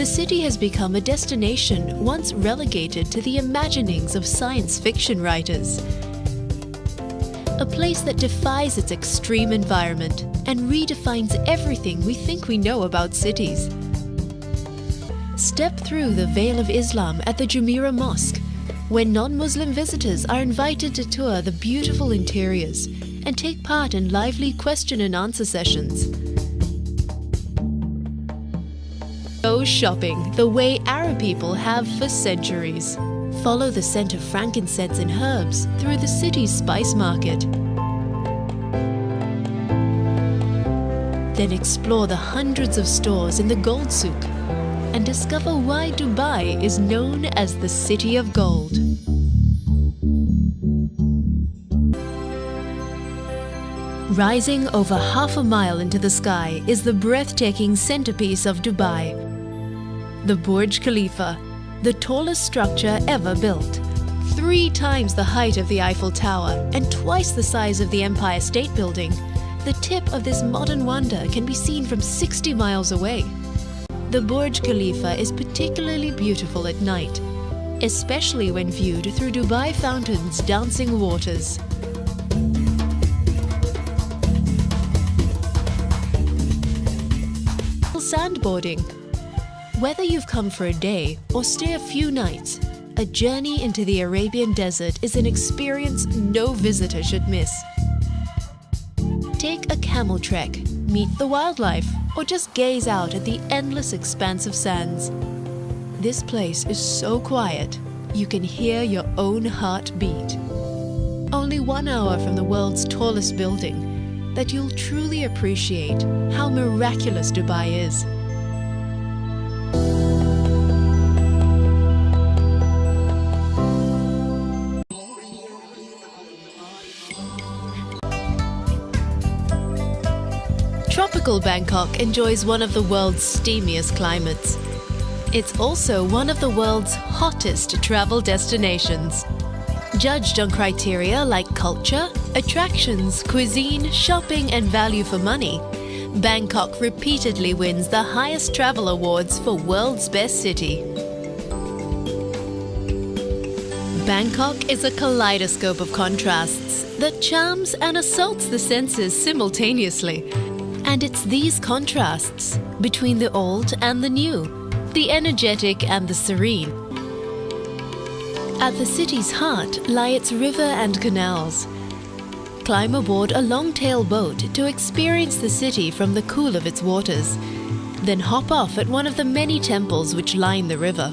the city has become a destination once relegated to the imaginings of science fiction writers. A place that defies its extreme environment and redefines everything we think we know about cities. Step through the Veil of Islam at the Jumeirah Mosque, where non-Muslim visitors are invited to tour the beautiful interiors and take part in lively question and answer sessions. Go shopping the way Arab people have for centuries. Follow the scent of frankincense and herbs through the city's spice market. Then explore the hundreds of stores in the gold souk and discover why Dubai is known as the City of Gold. Rising over half a mile into the sky is the breathtaking centerpiece of Dubai, the Burj Khalifa, the tallest structure ever built. 3 times the height of the Eiffel Tower and twice the size of the Empire State Building, the tip of this modern wonder can be seen from 60 miles away. The Burj Khalifa is particularly beautiful at night, especially when viewed through Dubai Fountain's dancing waters. Sandboarding. Whether you've come for a day or stay a few nights, a journey into the Arabian desert is an experience no visitor should miss. Take a camel trek, meet the wildlife, or just gaze out at the endless expanse of sands. This place is so quiet, you can hear your own heart beat. Only 1 hour from the world's tallest building, that you'll truly appreciate how miraculous Dubai is. Tropical Bangkok enjoys one of the world's steamiest climates. It's also one of the world's hottest travel destinations. Judged on criteria like culture, attractions, cuisine, shopping, and value for money, Bangkok repeatedly wins the highest travel awards for World's Best City. Bangkok is a kaleidoscope of contrasts that charms and assaults the senses simultaneously. And it's these contrasts between the old and the new, the energetic and the serene. At the city's heart lie its river and canals. Climb aboard a long-tail boat to experience the city from the cool of its waters. Then hop off at one of the many temples which line the river.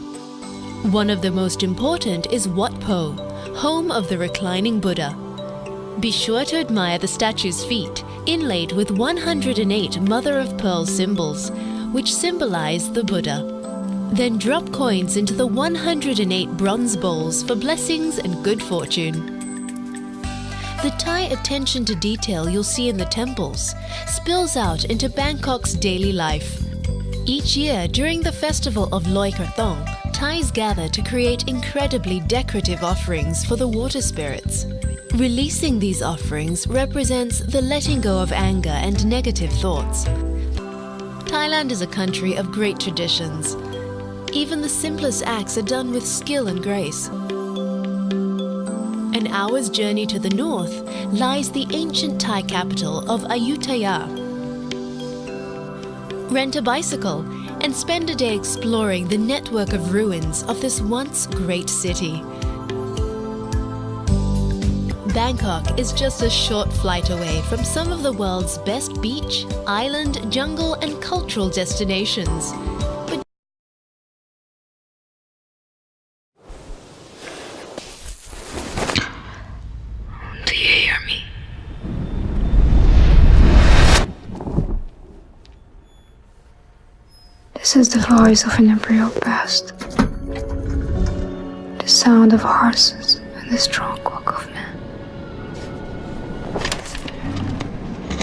One of the most important is Wat Po, home of the reclining Buddha. Be sure to admire the statue's feet, inlaid with 108 mother-of-pearl symbols, which symbolize the Buddha. Then drop coins into the 108 bronze bowls for blessings and good fortune. The tight attention to detail you'll see in the temples spills out into Bangkok's daily life. Each year during the festival of Loi Krathong, Thais gather to create incredibly decorative offerings for the water spirits. Releasing these offerings represents the letting go of anger and negative thoughts. Thailand is a country of great traditions. Even the simplest acts are done with skill and grace. An hour's journey to the north lies the ancient Thai capital of Ayutthaya. Rent a bicycle and spend a day exploring the network of ruins of this once great city. Bangkok is just a short flight away from some of the world's best beach, island, jungle, and cultural destinations. Do you hear me? This is the voice of an imperial past. The sound of horses and the strong walk of men.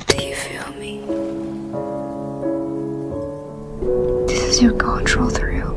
Do you feel me? This is your cultural thrill.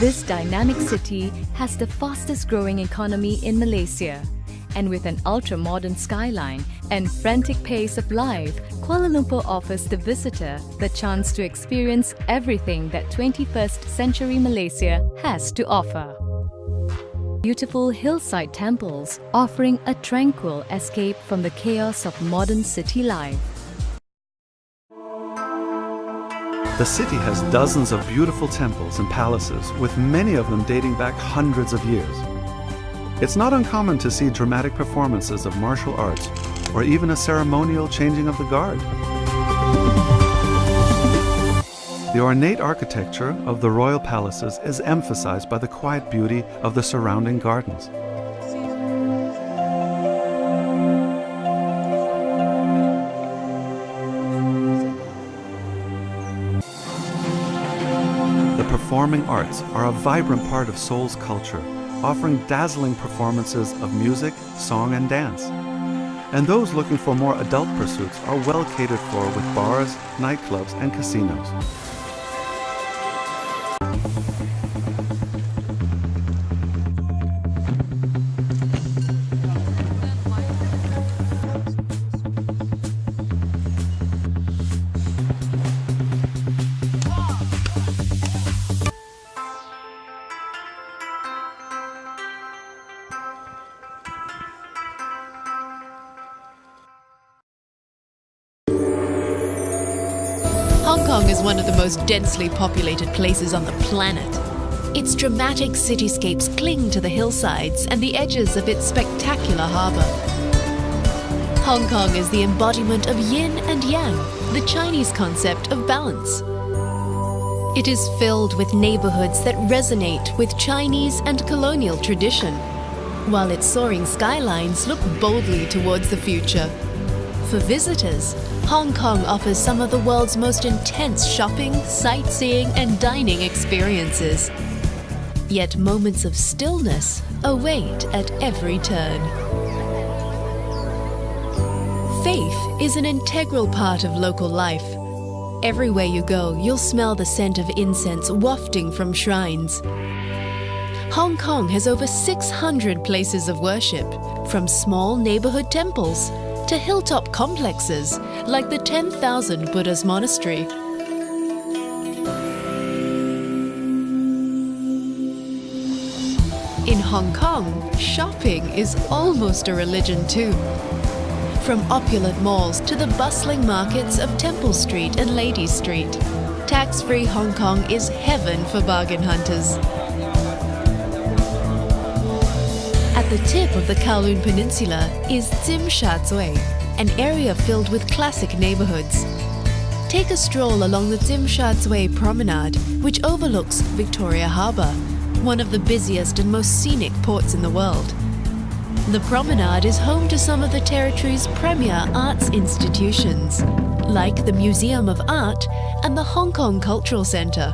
This dynamic city has the fastest growing economy in Malaysia. And with an ultra-modern skyline and frantic pace of life, Kuala Lumpur offers the visitor the chance to experience everything that 21st century Malaysia has to offer. Beautiful hillside temples offering a tranquil escape from the chaos of modern city life. The city has dozens of beautiful temples and palaces, with many of them dating back hundreds of years. It's not uncommon to see dramatic performances of martial arts or even a ceremonial changing of the guard. The ornate architecture of the royal palaces is emphasized by the quiet beauty of the surrounding gardens. The performing arts are a vibrant part of Seoul's culture, offering dazzling performances of music, song, and dance. And those looking for more adult pursuits are well catered for with bars, nightclubs, and casinos. Hong Kong is one of the most densely populated places on the planet. Its dramatic cityscapes cling to the hillsides and the edges of its spectacular harbour. Hong Kong is the embodiment of yin and yang, the Chinese concept of balance. It is filled with neighbourhoods that resonate with Chinese and colonial tradition, while its soaring skylines look boldly towards the future. For visitors, Hong Kong offers some of the world's most intense shopping, sightseeing, and dining experiences. Yet moments of stillness await at every turn. Faith is an integral part of local life. Everywhere you go, you'll smell the scent of incense wafting from shrines. Hong Kong has over 600 places of worship, from small neighborhood temples to hilltop complexes like the 10,000 Buddhas Monastery. In Hong Kong, shopping is almost a religion too. From opulent malls to the bustling markets of Temple Street and Lady Street, tax-free Hong Kong is heaven for bargain hunters. At the tip of the Kowloon Peninsula is Tsim Sha Tsui, an area filled with classic neighborhoods. Take a stroll along the Tsim Sha Tsui promenade, which overlooks Victoria Harbour, one of the busiest and most scenic ports in the world. The promenade is home to some of the territory's premier arts institutions, like the Museum of Art and the Hong Kong Cultural Centre.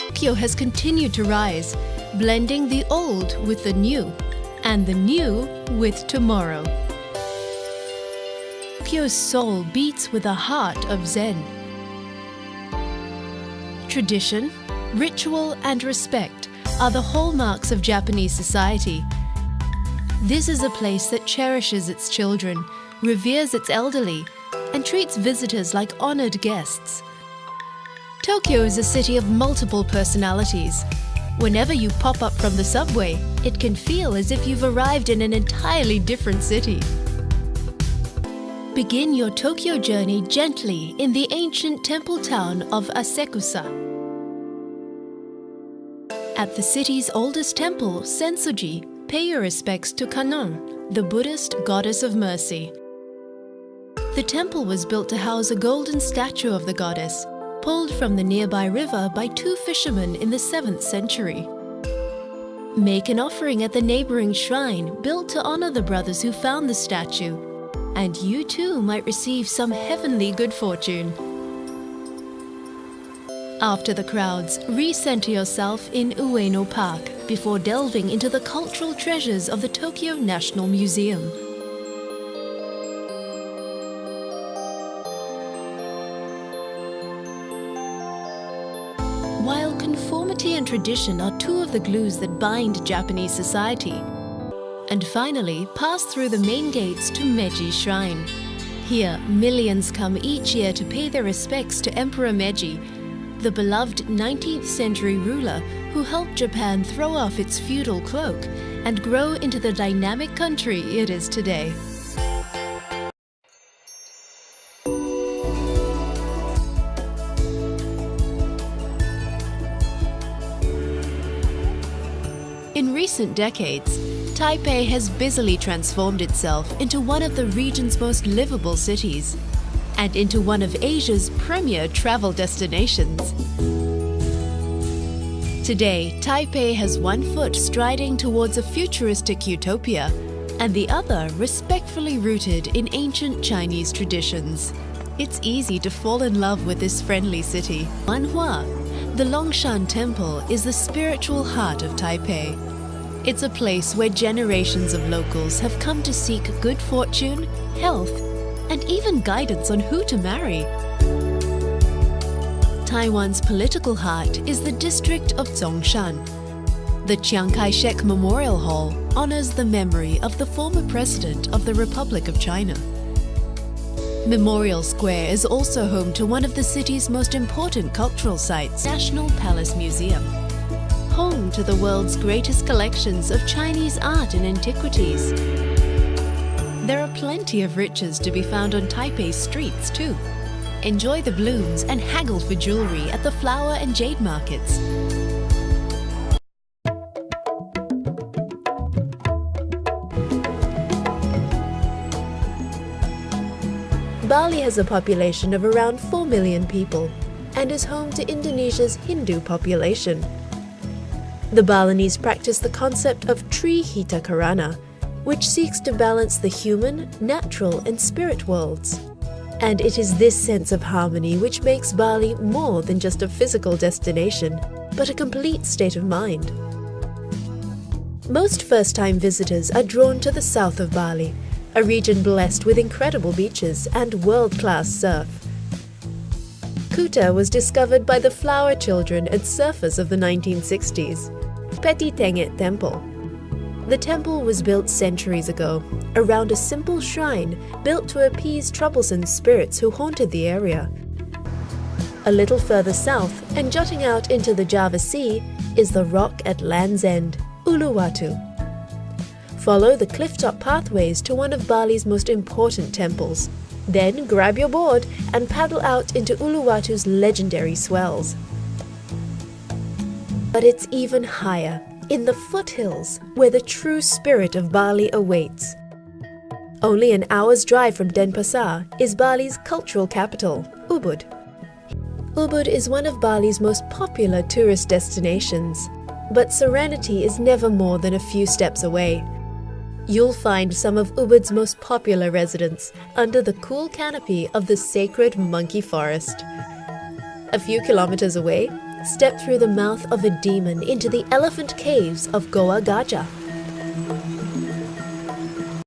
Tokyo has continued to rise, blending the old with the new, and the new with tomorrow. Tokyo's soul beats with a heart of Zen. Tradition, ritual, and respect are the hallmarks of Japanese society. This is a place that cherishes its children, reveres its elderly, and treats visitors like honored guests. Tokyo is a city of multiple personalities. Whenever you pop up from the subway, it can feel as if you've arrived in an entirely different city. Begin your Tokyo journey gently in the ancient temple town of Asekusa. At the city's oldest temple, Sensoji, pay your respects to Kannon, the Buddhist goddess of mercy. The temple was built to house a golden statue of the goddess, pulled from the nearby river by two fishermen in the 7th century. Make an offering at the neighboring shrine built to honor the brothers who found the statue, and you too might receive some heavenly good fortune. After the crowds, recenter yourself in Ueno Park before delving into the cultural treasures of the Tokyo National Museum. while conformity and tradition are two of the glues that bind Japanese society. And finally, pass through the main gates to Meiji Shrine. Here, millions come each year to pay their respects to Emperor Meiji, the beloved 19th century ruler who helped Japan throw off its feudal cloak and grow into the dynamic country it is today. In recent decades, Taipei has busily transformed itself into one of the region's most livable cities and into one of Asia's premier travel destinations. Today, Taipei has one foot striding towards a futuristic utopia and the other respectfully rooted in ancient Chinese traditions. It's easy to fall in love with this friendly city. Wanhua, the Longshan Temple, is the spiritual heart of Taipei. It's a place where generations of locals have come to seek good fortune, health, and even guidance on who to marry. Taiwan's political heart is the district of Zhongshan. The Chiang Kai-shek Memorial Hall honors the memory of the former president of the Republic of China. Memorial Square is also home to one of the city's most important cultural sites, National Palace Museum, home to the world's greatest collections of Chinese art and antiquities. There are plenty of riches to be found on Taipei's streets too. Enjoy the blooms and haggle for jewelry at the flower and jade markets. Bali has a population of around 4 million people and is home to Indonesia's Hindu population. The Balinese practice the concept of Trihita Karana, which seeks to balance the human, natural, and spirit worlds. And it is this sense of harmony which makes Bali more than just a physical destination, but a complete state of mind. Most first-time visitors are drawn to the south of Bali, a region blessed with incredible beaches and world-class surf. Kuta was discovered by the flower children and surfers of the 1960s. Peti Tengek Temple. The temple was built centuries ago, around a simple shrine built to appease troublesome spirits who haunted the area. A little further south and jutting out into the Java Sea is the rock at Land's End, Uluwatu. Follow the cliff-top pathways to one of Bali's most important temples. Then grab your board and paddle out into Uluwatu's legendary swells. But it's even higher, in the foothills, where the true spirit of Bali awaits. Only an hour's drive from Denpasar is Bali's cultural capital, Ubud. Ubud is one of Bali's most popular tourist destinations, but serenity is never more than a few steps away. You'll find some of Ubud's most popular residents under the cool canopy of the sacred monkey forest. A few kilometers away, step through the mouth of a demon into the elephant caves of Goa Gajah.